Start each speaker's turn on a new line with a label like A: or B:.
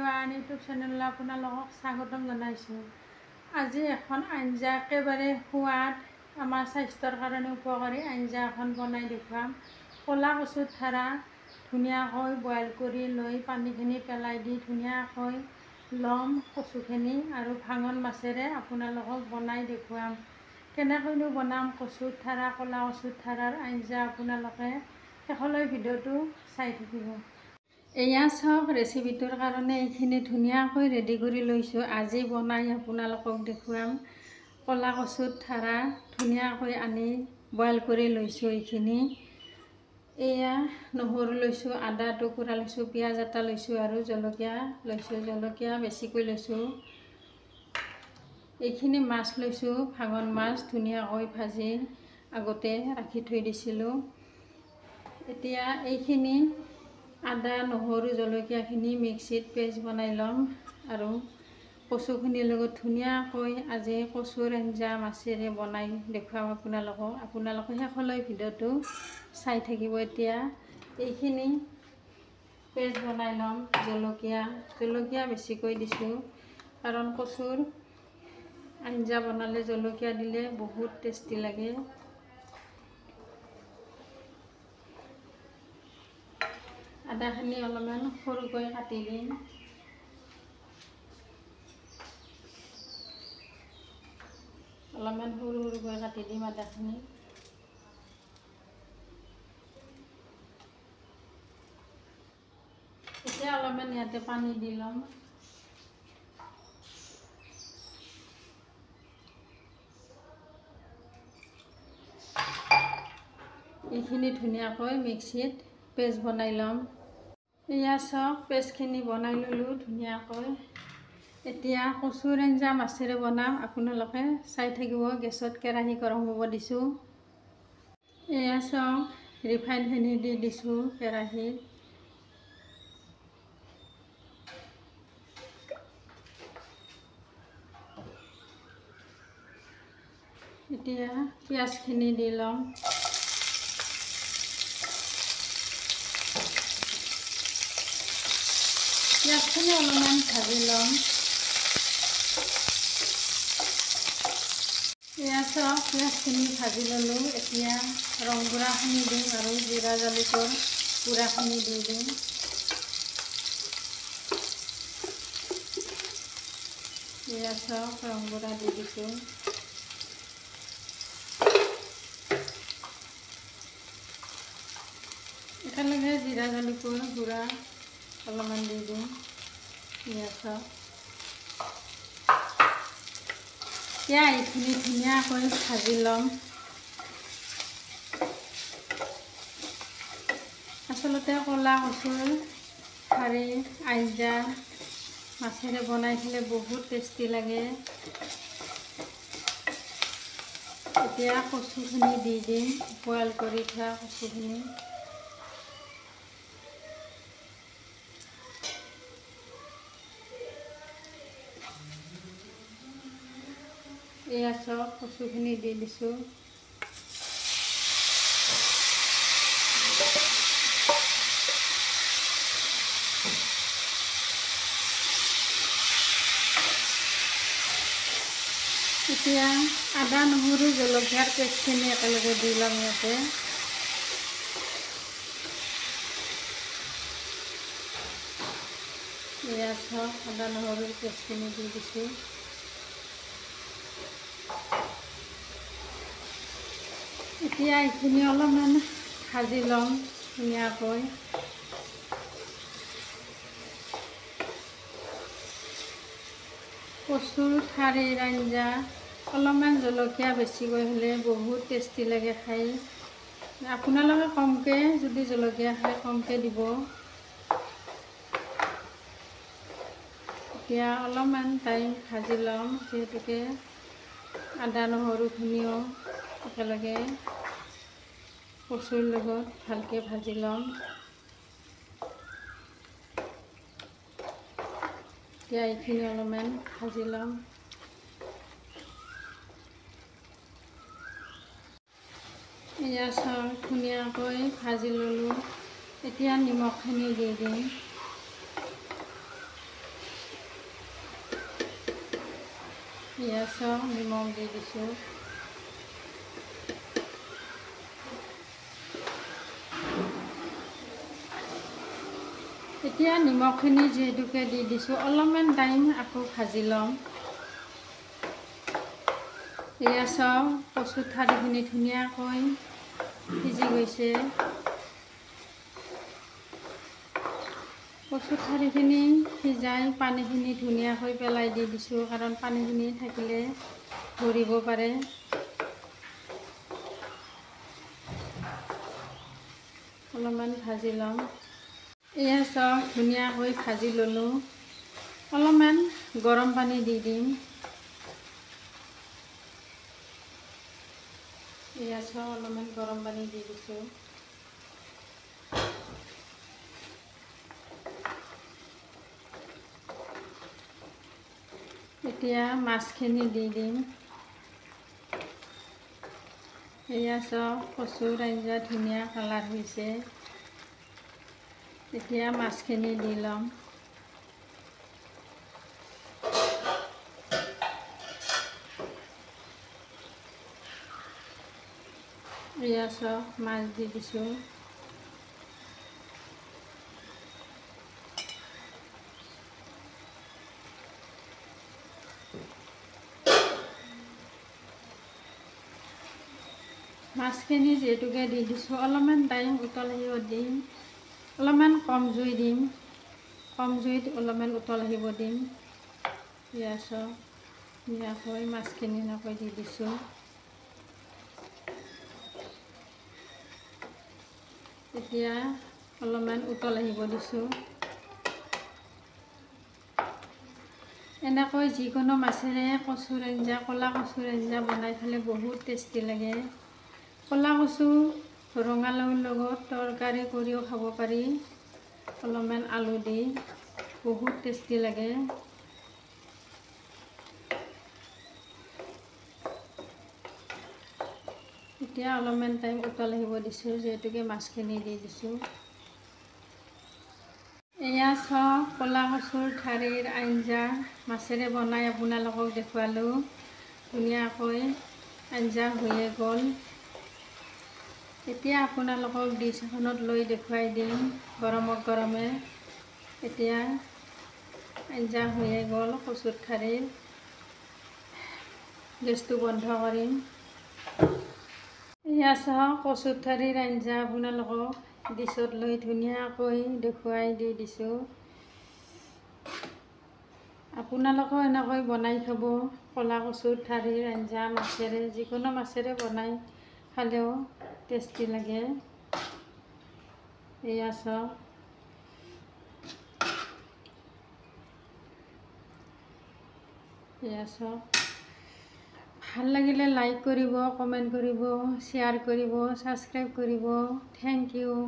A: Everyone YouTube চেনেললৈ আপোনালোকক স্বাগতম জনাইছোঁ। আজি এখন আঞ্জা একেবাৰে সোৱাদ আমাৰ স্বাস্থ্যৰ কাৰণে উপকাৰী আঞ্জা এখন বনাই দেখুৱাম। ক'লা কচুৰ ঠাৰা ধুনীয়াকৈ বইল কৰি লৈ পানীখিনি পেলাই দি ধুনীয়াকৈ ল'ম কচুখিনি আৰু ভাঙন মাছেৰে আপোনালোকক বনাই দেখুৱাম। কেনেকৈনো বনাম কচুৰ ঠাৰা ক'লা কচুৰ ঠাৰাৰ আঞ্জা আপোনালোকে শেষলৈ ভিডিঅ'টো চাই থাকিব। এয়া চাওক, ৰেচিপিটোৰ কাৰণে এইখিনি ধুনীয়াকৈ ৰেডি কৰি লৈছোঁ। আজি বনাই আপোনালোকক দেখুৱাম। ক'লা কচুৰ ঠাৰা ধুনীয়াকৈ আনি বইল কৰি লৈছোঁ। এইখিনি এয়া নহৰু লৈছোঁ, আদা টুকুৰা লৈছোঁ, পিঁয়াজ এটা লৈছোঁ আৰু জলকীয়া লৈছোঁ। জলকীয়া বেছিকৈ লৈছোঁ। এইখিনি মাছ লৈছোঁ, ভাঙন মাছ ধুনীয়াকৈ ভাজি আগতে ৰাখি থৈ দিছিলোঁ। এতিয়া এইখিনি আদা নহৰু জলকীয়াখিনি মিক্সিত পেষ্ট বনাই ল'ম আৰু কচুখিনিৰ লগত ধুনীয়াকৈ আজি কচুৰ আঞ্জা মাছেৰে বনাই দেখুৱাম আপোনালোকক। আপোনালোকে শেষলৈ ভিডিঅ'টো চাই থাকিব। এতিয়া এইখিনি পেষ্ট বনাই ল'ম। জলকীয়া বেছিকৈ দিছোঁ কাৰণ কচুৰ আঞ্জা বনালে জলকীয়া দিলে বহুত টেষ্টি লাগে। আদাখিনি অলপমান সৰুকৈ কাটি দিম। অলপমান সৰুকৈ কাটি দিম আদাখিনি। এতিয়া অলপমান ইয়াতে পানী দি ল'ম। এইখিনি ধুনীয়াকৈ মিক্সিত পেষ্ট বনাই ল'ম। এয়া চাওক, পেষ্টখিনি বনাই ল'লোঁ ধুনীয়াকৈ। এতিয়া কচুৰ আঞ্জা মাছেৰে বনাম। আপোনালোকে চাই থাকিব। গেছত কেৰাহী গৰম হ'ব দিছোঁ। এয়া চাওক, ৰিফাইনখিনি দি দিছোঁ কেৰাহীত। এতিয়া পিঁয়াজখিনি দি ল'ম। পিঁয়াজখিনি অলপমান ভাজি ল'ম। এয়া চাওক, পিঁয়াজখিনি ভাজি ল'লোঁ। এতিয়া ৰং গুড়াখিনি দিম আৰু জিৰা জালুকৰ গুড়াখিনি দি দিম। এয়া চাওক, ৰং গুড়া দি দিছোঁ। একেলগে জিৰা জালুকৰ গুড়া অলপমান দি দিম। এয়া চাওক, এতিয়া এইখিনি ধুনীয়াকৈ ভাজি ল'ম। আচলতে ক'লা কচুৰ ঠাৰি আঞ্জা মাছেৰে বনাই দিলে বহুত টেষ্টি লাগে। এতিয়া কচুখিনি দি দিম, বইল কৰি থোৱা কচুখিনি। এয়া চাওক, কচুখিনি দি দিছোঁ। এতিয়া আদা নহৰু জলকীয়াৰ পেষ্টখিনি একেলগে দি ল'ম ইয়াতে। এয়া চাওক, আদা নহৰুৰ পেষ্টখিনি দি দিছোঁ। এতিয়া এইখিনি অলপমান ভাজি ল'ম ধুনীয়াকৈ। কচুৰ ঠাৰিৰ আঞ্জা অলপমান জলকীয়া বেছিকৈ হ'লে বহুত টেষ্টি লাগে খাই। আপোনালোকে কমকৈ যদি জলকীয়া খায় কমকৈ দিব। এতিয়া অলপমান টাইম ভাজি ল'ম, যিহেতুকে আদা নহৰুখিনিও একেলগে কচুৰ লগত ভালকৈ ভাজি ল'ম। এতিয়া এইখিনি অলপমান ভাজি ল'ম। এয়া চাওক, ধুনীয়াকৈ ভাজি ল'লোঁ। এতিয়া নিমখখিনি দি দিম। এয়া চাওক নিমখ দি দিছোঁ। এতিয়া নিমখখিনি যিহেতুকে দি দিছোঁ, অলপমান টাইম আকৌ ভাজি ল'ম। এয়া চাওক কচুৰ ঠাৰিখিনি ধুনীয়াকৈ সিজি গৈছে। কচুৰ ঠাৰিখিনি সিজাই পানীখিনি ধুনীয়াকৈ পেলাই দি দিছোঁ, কাৰণ পানীখিনি থাকিলে ধৰিব পাৰে। অলপমান ভাজি ল'ম। এয়া চাওক ধুনীয়াকৈ ভাজি ল'লোঁ। অলপমান গৰম পানী দি দিম। এয়া চাওক অলপমান গৰম পানী দি দিছোঁ। এতিয়া মাছখিনি দি দিম। এয়া চাওক কচুৰ আঞ্জা ধুনীয়া কালাৰ হৈছে। এতিয়া মাছখিনি দি ল'ম। এয়া চাওক মাছ দি দিছোঁ। মাছখিনি যিহেতুকে দি দিছোঁ, অলপমান টাইম উতল আহিব দিম। অলপমান কম জুই দিম। কম জুইত অলপমান উতল আহিব দিম। এয়া চাওক ধুনীয়াকৈ মাছখিনি এনেকৈ দি দিছোঁ। এতিয়া অলপমান উতল আহিব দিছোঁ। এনেকৈ যিকোনো মাছেৰে কচুৰ আঞ্জা, ক'লা কচুৰ আঞ্জা বনাই খালে বহুত টেষ্টি লাগে। ক'লা কচু ৰঙালাওৰ লগত তৰকাৰী কৰিও খাব পাৰি, অলপমান আলু দি বহুত টেষ্টি লাগে। এতিয়া অলপমান টাইম উতল আহিব দিছোঁ, যিহেতুকে মাছখিনি দি দিছোঁ। এয়া চাওক ক'লা কচুৰ ঠাৰিৰ আঞ্জা মাছেৰে বনাই আপোনালোকক দেখুৱালোঁ। ধুনীয়াকৈ আঞ্জা হৈয়ে গ'ল। এতিয়া আপোনালোকক ডিছ এখনত লৈ দেখুৱাই দিম গৰমে গৰমে। এতিয়া আঞ্জা হৈয়ে গ'ল কচুৰ ঠাৰিৰ। গেছটো বন্ধ কৰিম। এয়া চাওক কচুৰ ঠাৰিৰ আঞ্জা আপোনালোকক ডিছত লৈ ধুনীয়াকৈ দেখুৱাই দি দিছোঁ। আপোনালোকেও এনেকৈ বনাই খাব। ক'লা কচুৰ ঠাৰিৰ আঞ্জা মাছেৰে, যিকোনো মাছেৰে বনাই খালেও টেষ্টি লাগে। এয়া চাওক এয়া চাওক। ভাল লাগিলে লাইক কৰিব, কমেণ্ট কৰিব, শ্বেয়াৰ কৰিব, ছাবস্ক্ৰাইব কৰিব। Thank U.